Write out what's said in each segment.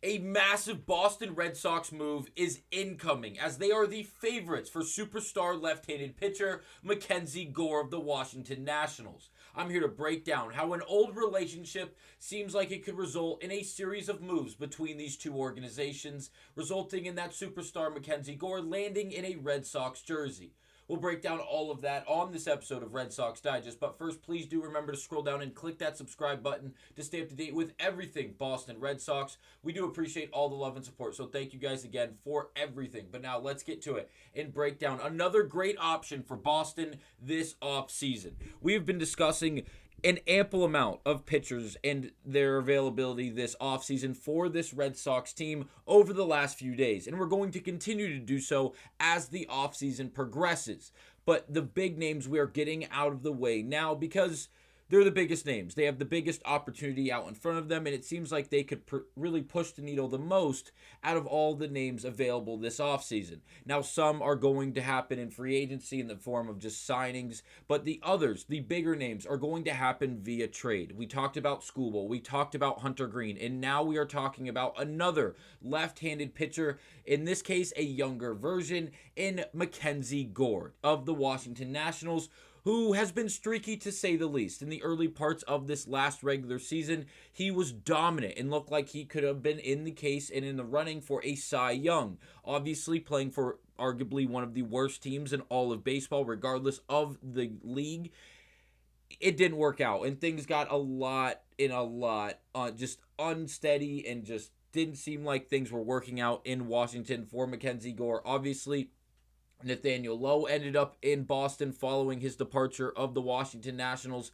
A massive Boston Red Sox move is incoming as they are the favorites for superstar left-handed pitcher McKenzie Gore of the Washington Nationals. I'm here to break down how an old relationship seems like it could result in a series of moves between these two organizations, resulting in that superstar McKenzie Gore landing in a Red Sox jersey. We'll break down all of that on this episode of Red Sox Digest. But first, please do remember to scroll down and click that subscribe button to stay up to date with everything Boston Red Sox. We do appreciate all the love and support, so thank you guys again for everything. But now let's get to it and break down another great option for Boston this offseason. We have been discussing an ample amount of pitchers and their availability this offseason for this Red Sox team over the last few days. And we're going to continue to do so as the offseason progresses. But the big names we are getting out of the way now because they're the biggest names. They have the biggest opportunity out in front of them, and it seems like they could really push the needle the most out of all the names available this offseason. Now, some are going to happen in free agency in the form of just signings, but the others, the bigger names, are going to happen via trade. We talked about Schoolboy, we talked about Hunter Green, and now we are talking about another left-handed pitcher, in this case, a younger version, in McKenzie Gore of the Washington Nationals, who has been streaky to say the least. In the early parts of this last regular season, he was dominant and looked like he could have been in the case and in the running for a Cy Young. Obviously playing for arguably one of the worst teams in all of baseball, regardless of the league. It didn't work out, and things got just unsteady and just didn't seem like things were working out in Washington for McKenzie Gore. Obviously, Nathaniel Lowe ended up in Boston following his departure of the Washington Nationals.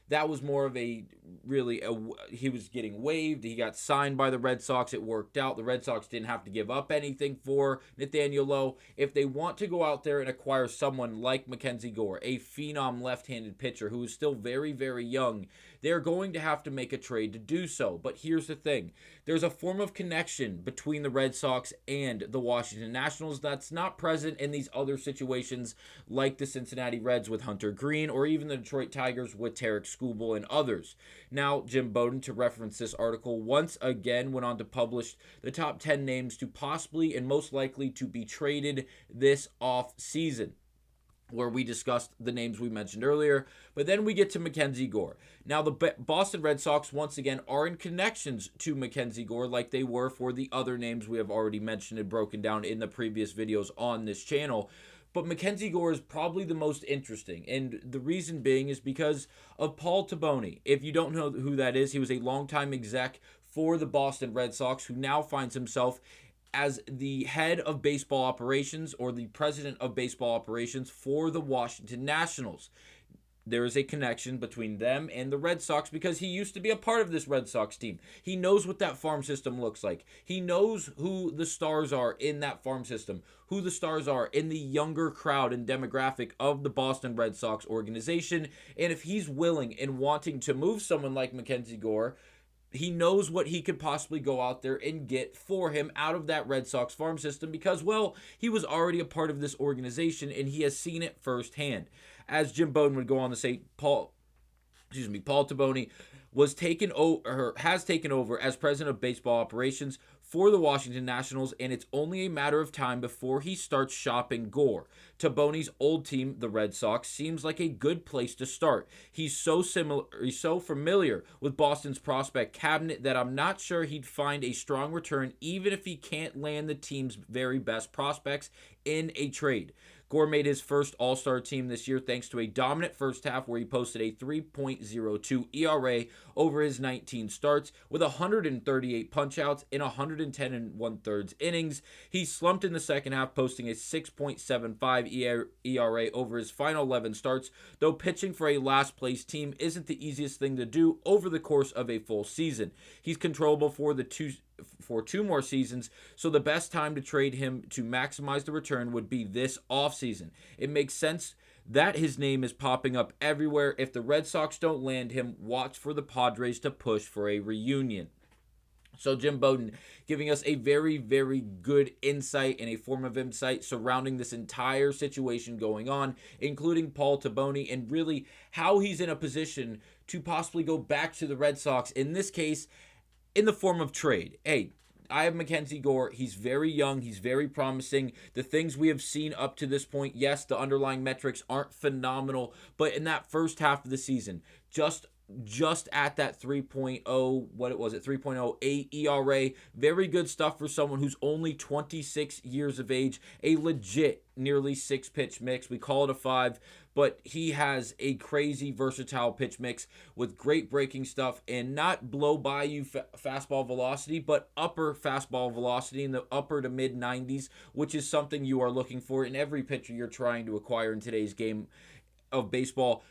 That was more of he was getting waived. He got signed by the Red Sox. It worked out. The Red Sox didn't have to give up anything for Nathaniel Lowe. If they want to go out there and acquire someone like McKenzie Gore, a phenom left-handed pitcher who is still very, very young, they're going to have to make a trade to do so. But here's the thing. There's a form of connection between the Red Sox and the Washington Nationals that's not present in these other situations like the Cincinnati Reds with Hunter Green or even the Detroit Tigers with Tarek Schoolboy and others. Now, Jim Bowden, to reference this article, once again went on to publish the top 10 names to possibly and most likely to be traded this off-season, where we discussed the names we mentioned earlier. But then we get to McKenzie Gore. Now, the Boston Red Sox, once again, are in connections to McKenzie Gore like they were for the other names we have already mentioned and broken down in the previous videos on this channel. But McKenzie Gore is probably the most interesting, and the reason being is because of Paul Toboni. If you don't know who that is, he was a longtime exec for the Boston Red Sox who now finds himself as the head of baseball operations or the president of baseball operations for the Washington Nationals. There is a connection between them and the Red Sox because he used to be a part of this Red Sox team. He knows what that farm system looks like. He knows who the stars are in that farm system, who the stars are in the younger crowd and demographic of the Boston Red Sox organization. And if he's willing and wanting to move someone like McKenzie Gore, he knows what he could possibly go out there and get for him out of that Red Sox farm system because, well, he was already a part of this organization and he has seen it firsthand. As Jim Bowden would go on to say, Paul Toboni has taken over as president of baseball operations for the Washington Nationals, and it's only a matter of time before he starts shopping Gore. Toboni's old team, the Red Sox, seems like a good place to start. He's so familiar with Boston's prospect cabinet that I'm not sure he'd find a strong return even if he can't land the team's very best prospects in a trade. Gore made his first All-Star team this year thanks to a dominant first half where he posted a 3.02 ERA over his 19 starts with 138 punchouts in 110 and one-thirds innings. He slumped in the second half, posting a 6.75 ERA over his final 11 starts, though pitching for a last-place team isn't the easiest thing to do over the course of a full season. He's controllable for two more seasons, so the best time to trade him to maximize the return would be this offseason. It makes sense that his name is popping up everywhere. If the Red Sox don't land him, watch for the Padres to push for a reunion. So Jim Bowden giving us a very, very good insight and a form of insight surrounding this entire situation going on, including Paul Toboni, and really how he's in a position to possibly go back to the Red Sox, in this case, in the form of trade. Hey, I have McKenzie Gore. He's very young. He's very promising. The things we have seen up to this point, yes, the underlying metrics aren't phenomenal, but in that first half of the season, just at that 3.0, what it was at 3.08 ERA. Very good stuff for someone who's only 26 years of age. A legit nearly 6-pitch mix. We call it a 5, but he has a crazy versatile pitch mix with great breaking stuff and not blow by you fastball velocity, but upper fastball velocity in the upper to mid 90s, which is something you are looking for in every pitcher you're trying to acquire in today's game of baseball.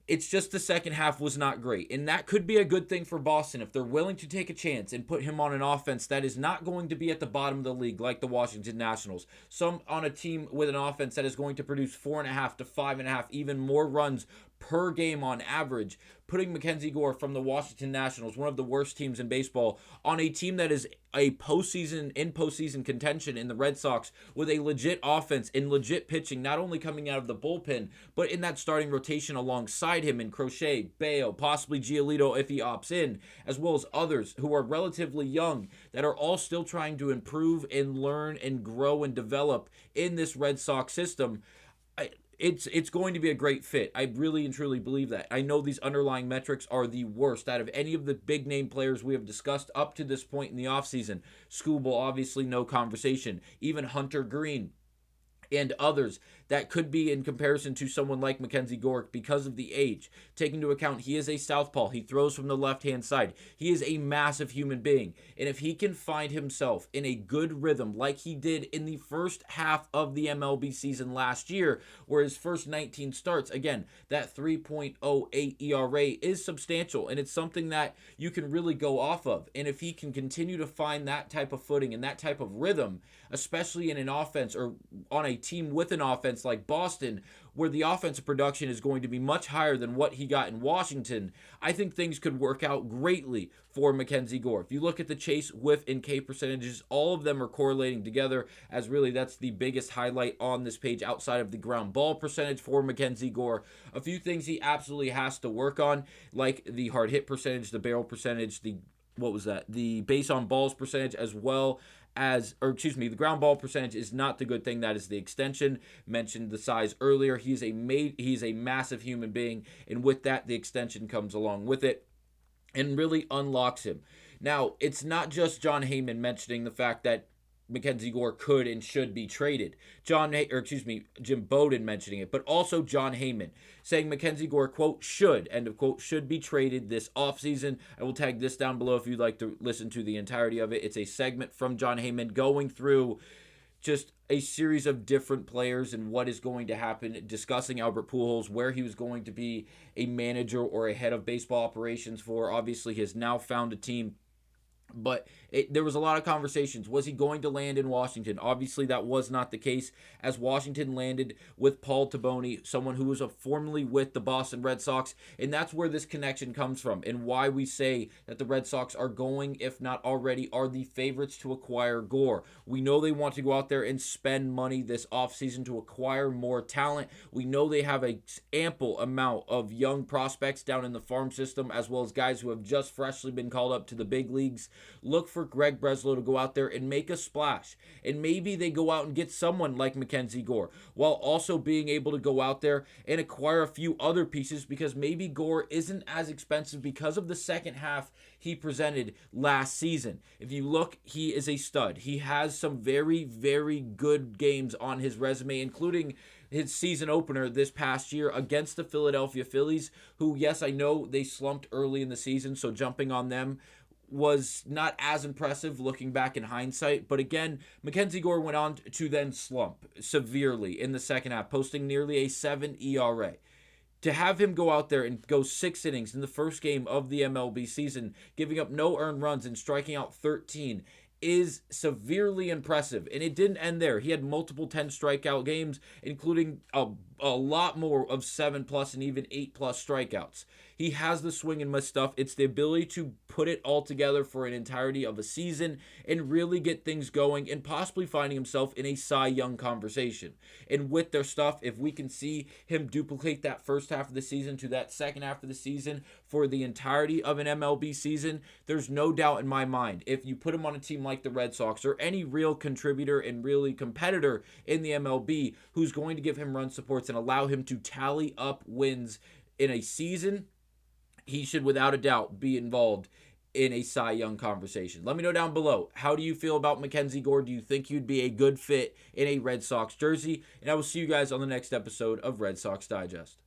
It's just the second half was not great. And that could be a good thing for Boston if they're willing to take a chance and put him on an offense that is not going to be at the bottom of the league like the Washington Nationals. Some on a team with an offense that is going to produce 4.5 to 5.5, even more runs per game on average. Putting McKenzie Gore from the Washington Nationals, one of the worst teams in baseball, on a team that is a postseason contention in the Red Sox with a legit offense and legit pitching, not only coming out of the bullpen, but in that starting rotation alongside him in Crochet, Bello, possibly Giolito if he opts in, as well as others who are relatively young that are all still trying to improve and learn and grow and develop in this Red Sox system. It's going to be a great fit. I really and truly believe that. I know these underlying metrics are the worst out of any of the big name players we have discussed up to this point in the offseason. Skubal, obviously, no conversation. Even Hunter Green and others that could be in comparison to someone like McKenzie Gore because of the age. Take into account he is a southpaw. He throws from the left-hand side. He is a massive human being. And if he can find himself in a good rhythm like he did in the first half of the MLB season last year, where his first 19 starts, again, that 3.08 ERA is substantial, and it's something that you can really go off of. And if he can continue to find that type of footing and that type of rhythm, especially in an offense or on a team with an offense like Boston, where the offensive production is going to be much higher than what he got in Washington, I think things could work out greatly for McKenzie Gore. If you look at the chase, whiff, and K percentages, all of them are correlating together, as really that's the biggest highlight on this page outside of the ground ball percentage for McKenzie Gore. A few things he absolutely has to work on, like the hard hit percentage, the barrel percentage, the base on balls percentage, as well as, the ground ball percentage is not the good thing. That is the extension. Mentioned the size earlier. He's a massive human being, and with that, the extension comes along with it and really unlocks him. Now, it's not just Jon Heyman mentioning the fact that McKenzie Gore could and should be traded. Jim Bowden mentioning it, but also Jon Heyman saying McKenzie Gore, quote, should, end of quote, should be traded this offseason. I will tag this down below if you'd like to listen to the entirety of it. It's a segment from Jon Heyman going through just a series of different players and what is going to happen, discussing Albert Pujols, where he was going to be a manager or a head of baseball operations for. Obviously, he has now found a team. But there was a lot of conversations. Was he going to land in Washington? Obviously, that was not the case, as Washington landed with Paul Toboni, someone who was formerly with the Boston Red Sox. And that's where this connection comes from and why we say that the Red Sox are going, if not already, are the favorites to acquire Gore. We know they want to go out there and spend money this offseason to acquire more talent. We know they have an ample amount of young prospects down in the farm system, as well as guys who have just freshly been called up to the big leagues. Look for Greg Breslow to go out there and make a splash. And maybe they go out and get someone like McKenzie Gore, while also being able to go out there and acquire a few other pieces, because maybe Gore isn't as expensive because of the second half he presented last season. If you look, he is a stud. He has some very, very good games on his resume, including his season opener this past year against the Philadelphia Phillies, who, yes, I know they slumped early in the season, so jumping on them was not as impressive looking back in hindsight. But again, McKenzie Gore went on to then slump severely in the second half, posting nearly a 7 ERA. To have him go out there and go 6 innings in the first game of the MLB season, giving up no earned runs and striking out 13, is severely impressive. And it didn't end there. He had multiple 10 strikeout games, including a lot more of 7+ and even 8+ strikeouts. He has the swing and miss stuff. It's the ability to put it all together for an entirety of a season and really get things going and possibly finding himself in a Cy Young conversation. And with their stuff, if we can see him duplicate that first half of the season to that second half of the season for the entirety of an MLB season, there's no doubt in my mind, if you put him on a team like the Red Sox or any real contributor and really competitor in the MLB who's going to give him run supports and allow him to tally up wins in a season, he should without a doubt be involved in a Cy Young conversation. Let me know down below. How do you feel about McKenzie Gore? Do you think he'd be a good fit in a Red Sox jersey? And I will see you guys on the next episode of Red Sox Digest.